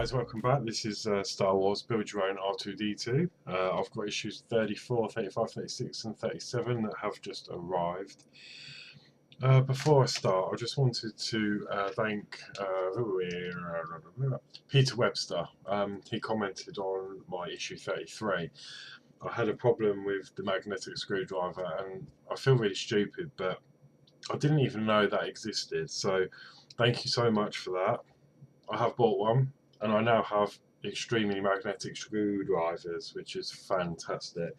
guys, welcome back. This is Star Wars Build Your Own R2D2. I've got issues 34, 35, 36 and 37 that have just arrived. Before I start, I just wanted to thank Peter Webster. He commented on my issue 33. I had a problem with the magnetic screwdriver and I feel really stupid, but I didn't even know that existed, so thank you so much for that. I have bought one and I now have extremely magnetic screwdrivers, which is fantastic.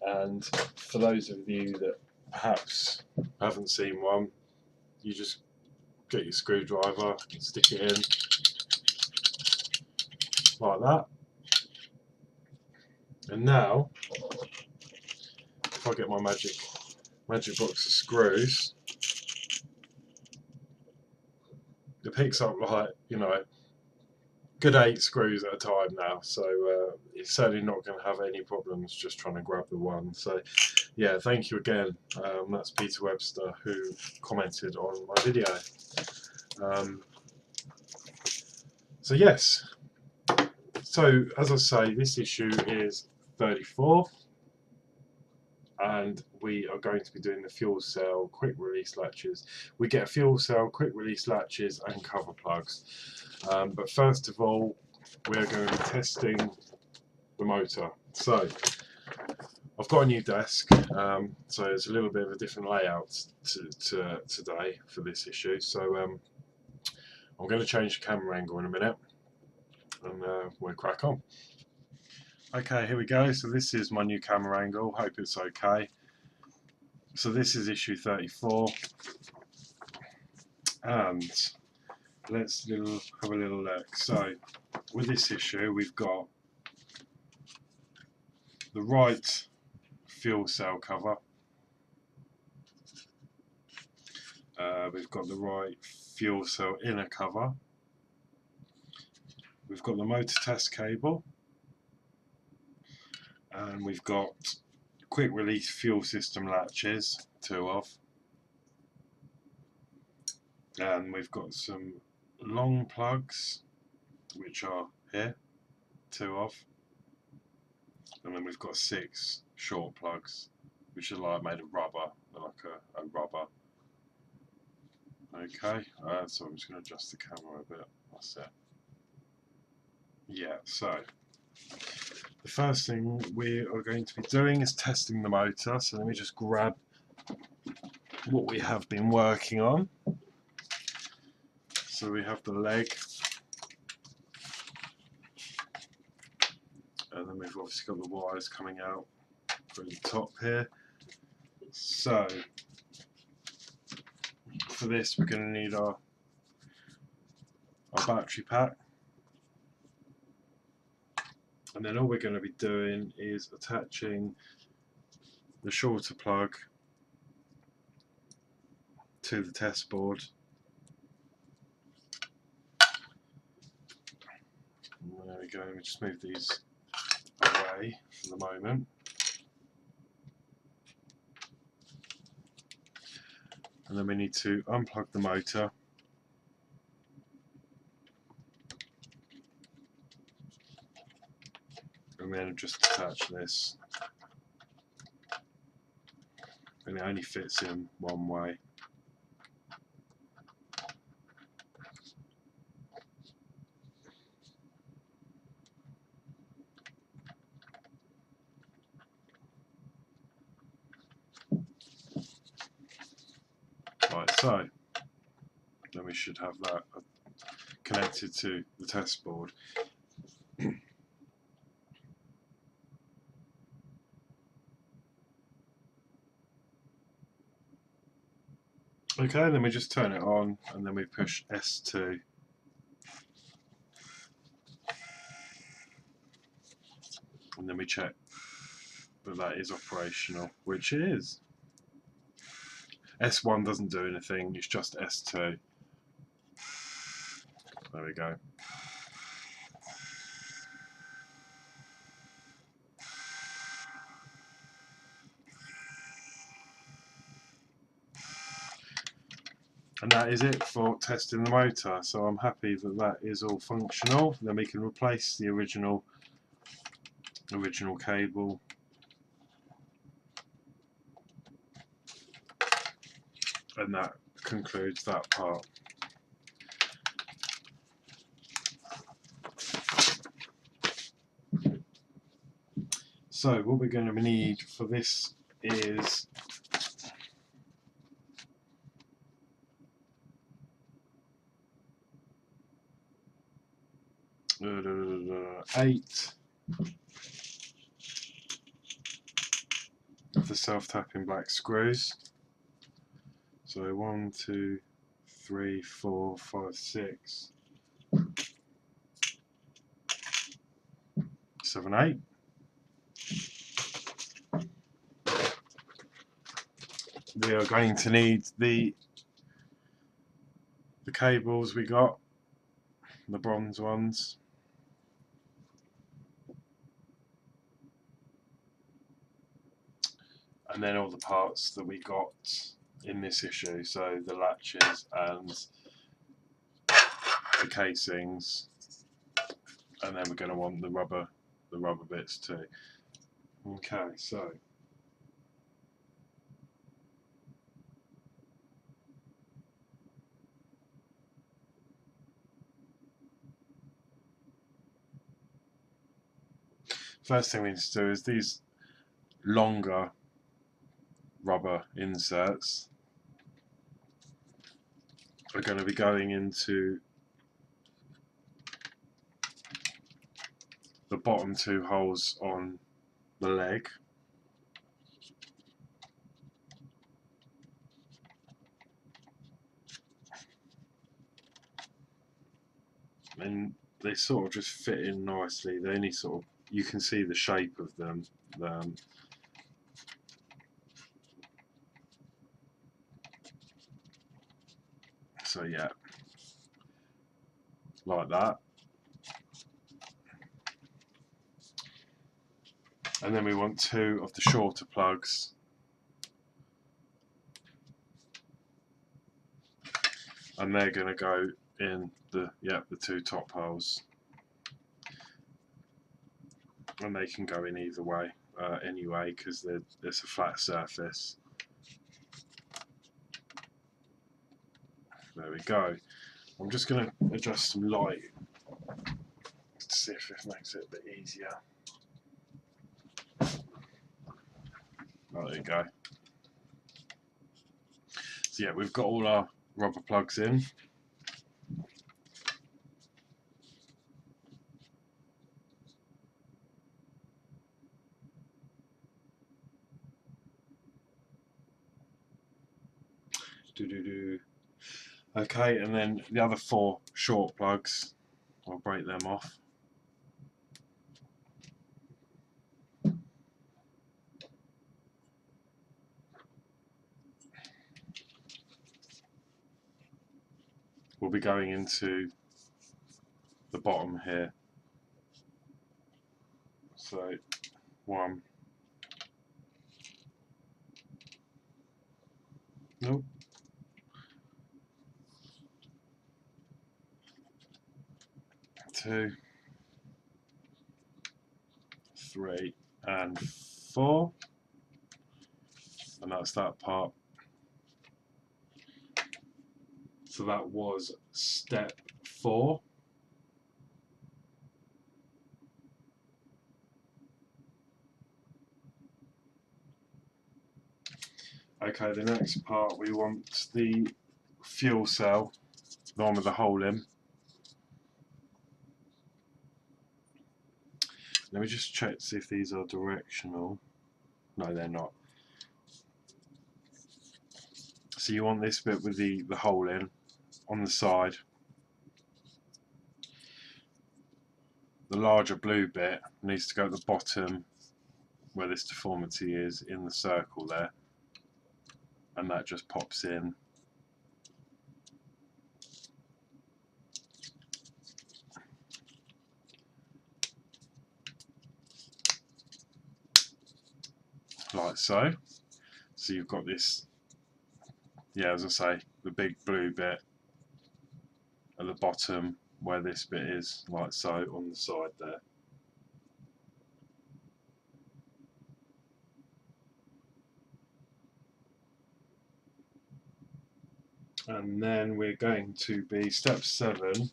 And for those of you that perhaps haven't seen one, you just get your screwdriver, stick it in like that, and now if I get my magic box of screws, it picks up like, you know, good 8 screws at a time now, so it's certainly not going to have any problems just trying to grab the one. So yeah, thank you again. That's Peter Webster who commented on my video. So yes, so as I say, this issue is 34 and we are going to be doing the fuel cell quick release latches. We get fuel cell quick release latches and cover plugs, but first of all we are going to be testing the motor. So I've got a new desk, so it's a little bit of a different layout today for this issue, so I'm going to change the camera angle in a minute and we'll crack on. Okay, here we go. So this is my new camera angle. Hope it's okay. So this is issue 34, and let's have a little look. So with this issue, we've got the right fuel cell cover. We've got the right fuel cell inner cover. We've got the motor test cable. And we've got quick release fuel system latches, 2 of. And we've got some long plugs, which are here, 2 of. And then we've got 6 short plugs, which are like made of rubber, like a rubber. Okay, so I'm just going to adjust the camera a bit. That's it. Yeah, so the first thing we are going to be doing is testing the motor. So let me just grab what we have been working on. So we have the leg, and then we've obviously got the wires coming out from the top here. So for this we're going to need our battery pack. And then all we're going to be doing is attaching the shorter plug to the test board. And there we go, we just move these away for the moment. And then we need to unplug the motor. And then just attach this, and it only fits in one way. Right, so then we should have that connected to the test board. Okay, then we just turn it on and then we push S2. And then we check that that is operational, which it is. S1 doesn't do anything, it's just S2. There we go. And that is it for testing the motor. So I'm happy that that is all functional. Then we can replace the original cable. And that concludes that part. So what we're going to need for this is eight of the self-tapping black screws. So 1, 2, 3, 4, 5, 6, 7, 8. We are going to need the cables we got, the bronze ones. And then all the parts that we got in this issue, so the latches and the casings, and then we're going to want the rubber bits too. Okay, so first thing we need to do is these longer rubber inserts are going to be going into the bottom two holes on the leg. And they sort of just fit in nicely. They only sort of, you can see the shape of them. So yeah, like that. And then we want two of the shorter plugs. And they're going to go in the two top holes. And they can go in either way anyway, because there's a flat surface. There we go. I'm just going to adjust some light to see if it makes it a bit easier. Oh, there you go. So yeah, we've got all our rubber plugs in. Okay, and then the other 4 short plugs, I'll break them off. Will be going into the bottom here. So 1. Nope. 2, 3, and 4. And that's that part. So that was step 4. Okay, the next part, we want the fuel cell, the one with the hole in. Let me just check to see if these are directional. No, they're not. So you want this bit with the hole in on the side. The larger blue bit needs to go at the bottom where this deformity is in the circle there, and that just pops in. Like so. So you've got this yeah, as I say, the big blue bit at the bottom where this bit is, like so, on the side there. And then we're going to be step 7,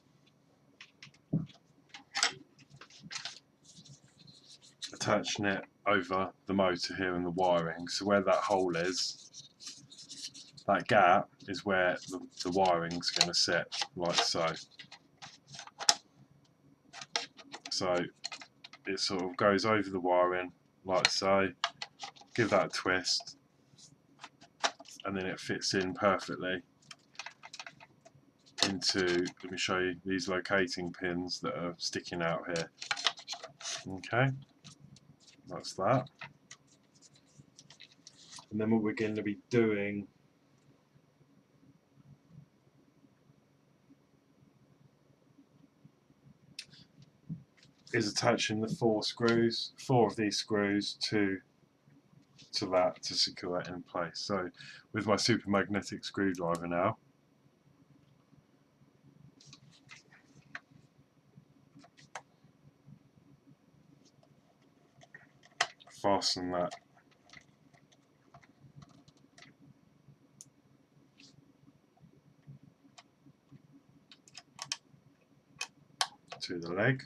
attaching it over the motor here and the wiring. So where that hole is, that gap is where the wiring's going to sit, like so. So it sort of goes over the wiring, like so, give that a twist, and then it fits in perfectly into, let me show you, these locating pins that are sticking out here. Okay, that's that. And then what we're going to be doing is attaching the 4 of these screws to that to secure that in place. So with my super magnetic screwdriver now, fasten that to the leg.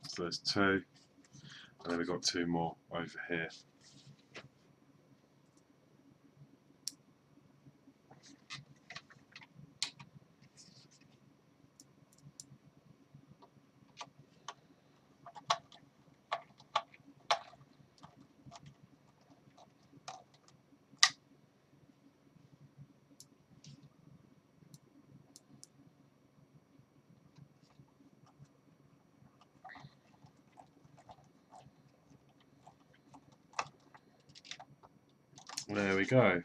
So there's 2, and then we've got 2 more over here. There we go.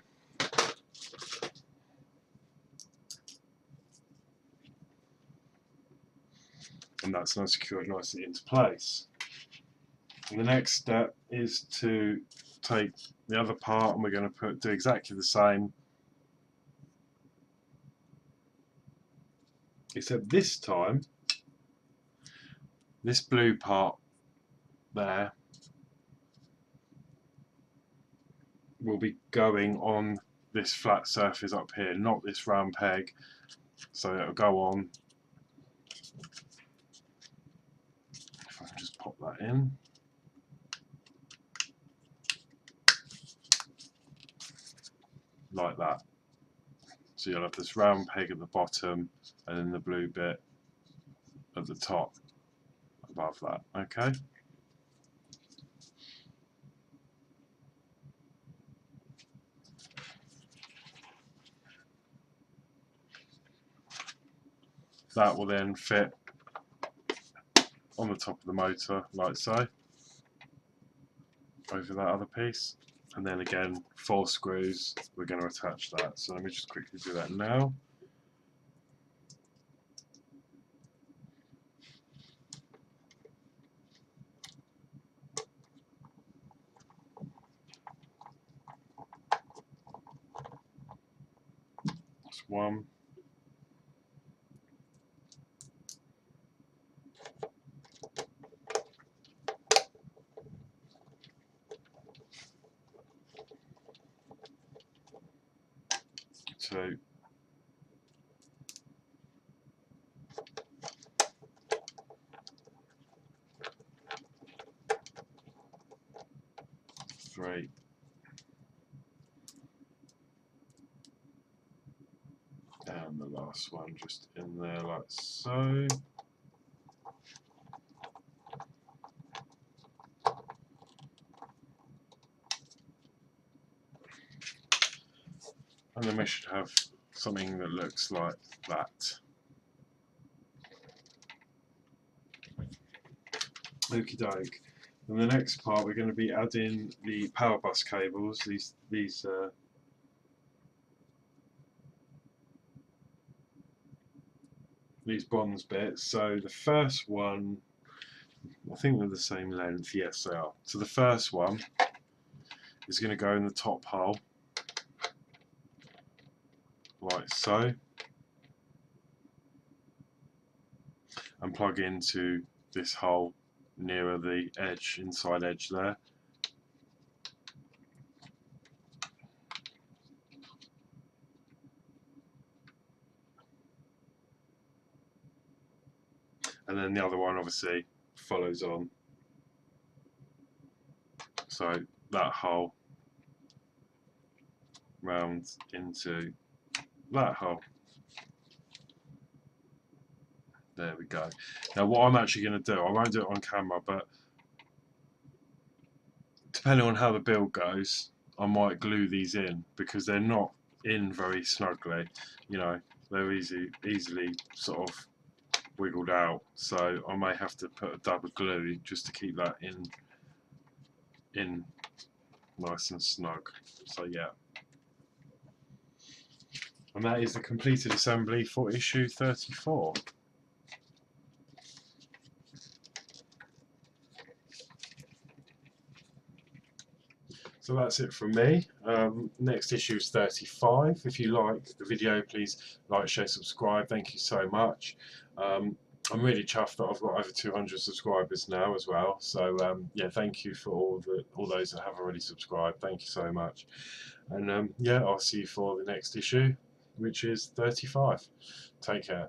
And that's now secured nicely into place. And the next step is to take the other part, and we're going to do exactly the same, except this time this blue part there will be going on this flat surface up here, not this round peg. So it'll go on, if I can just pop that in, like that. So you'll have this round peg at the bottom and then the blue bit at the top above that. Okay. That will then fit on the top of the motor, like so, over that other piece. And then again, 4 screws, we're going to attach that. So let me just quickly do that now. That's 1. 2. 3. And the last one just in there like so. And then we should have something that looks like that. Okie doke. And the next part, we're going to be adding the power bus cables, these bronze bits. So the first one, I think they're the same length. Yes, they are. So the first one is going to go in the top hole, like so, and plug into this hole nearer the edge, inside edge there. And then the other one obviously follows on. So that hole round into that hole. There we go. Now what I'm actually going to do, I won't do it on camera, but depending on how the build goes, I might glue these in because they're not in very snugly. You know, they're easily sort of wiggled out. So I may have to put a dab of glue just to keep that in nice and snug. So yeah. And that is the completed assembly for issue 34. So that's it from me. Next issue is 35. If you liked the video, please like, share, subscribe. Thank you so much. I'm really chuffed that I've got over 200 subscribers now as well. So yeah, thank you for all those that have already subscribed. Thank you so much. And yeah, I'll see you for the next issue, which is 35. Take care.